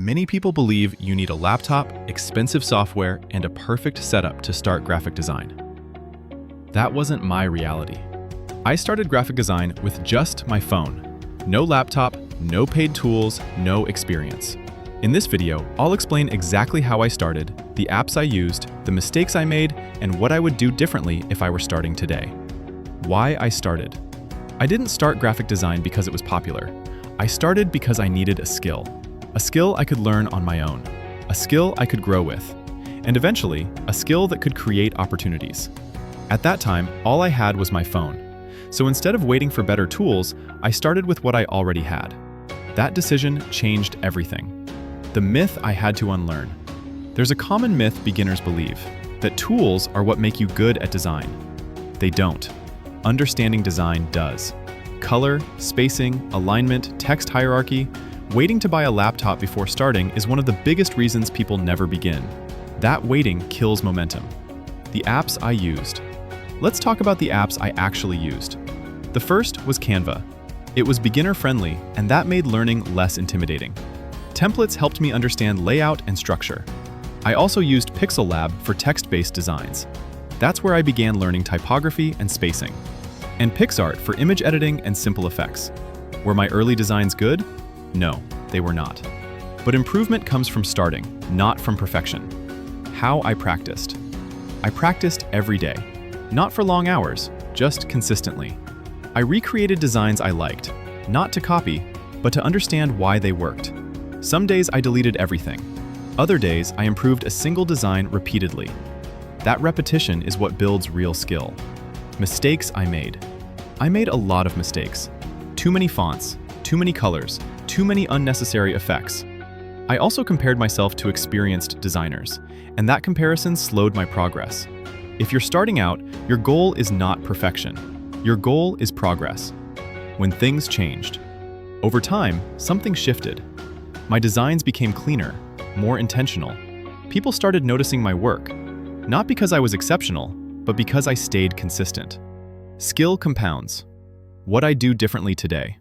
Many people believe you need a laptop, expensive software, and a perfect setup to start graphic design. That wasn't my reality. I started graphic design with just my phone. No laptop, no paid tools, no experience. In this video, I'll explain exactly how I started, the apps I used, the mistakes I made, and what I would do differently if I were starting today. Why I started. I didn't start graphic design because it was popular. I started because I needed a skill I could learn on my own, a skill I could grow with, and eventually, a skill that could create opportunities. At that time, all I had was my phone. So instead of waiting for better tools, I started with what I already had. That decision changed everything. The myth I had to unlearn. There's a common myth beginners believe, that tools are what make you good at design. They don't. Understanding design does. Color, spacing, alignment, text hierarchy. Waiting to buy a laptop before starting is one of the biggest reasons people never begin. That waiting kills momentum. The apps I used. Let's talk about the apps I actually used. The first was Canva. It was beginner-friendly, and that made learning less intimidating. Templates helped me understand layout and structure. I also used Pixel Lab for text-based designs. That's where I began learning typography and spacing. And PixArt for image editing and simple effects. Were my early designs good? No, they were not. But improvement comes from starting, not from perfection. How I practiced. I practiced every day. Not for long hours, just consistently. I recreated designs I liked, not to copy, but to understand why they worked. Some days I deleted everything. Other days I improved a single design repeatedly. That repetition is what builds real skill. Mistakes I made. I made a lot of mistakes. Too many fonts, too many colors, too many unnecessary effects. I also compared myself to experienced designers, and that comparison slowed my progress. If you're starting out, your goal is not perfection. Your goal is progress. When things changed. Over time, something shifted. My designs became cleaner, more intentional. People started noticing my work, not because I was exceptional, but because I stayed consistent. Skill compounds. What I do differently today.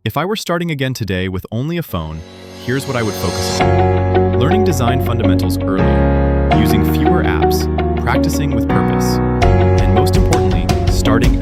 If I were starting again today with only a phone, here's what I would focus on. Learning design fundamentals early, using fewer apps, practicing with purpose, and most importantly, starting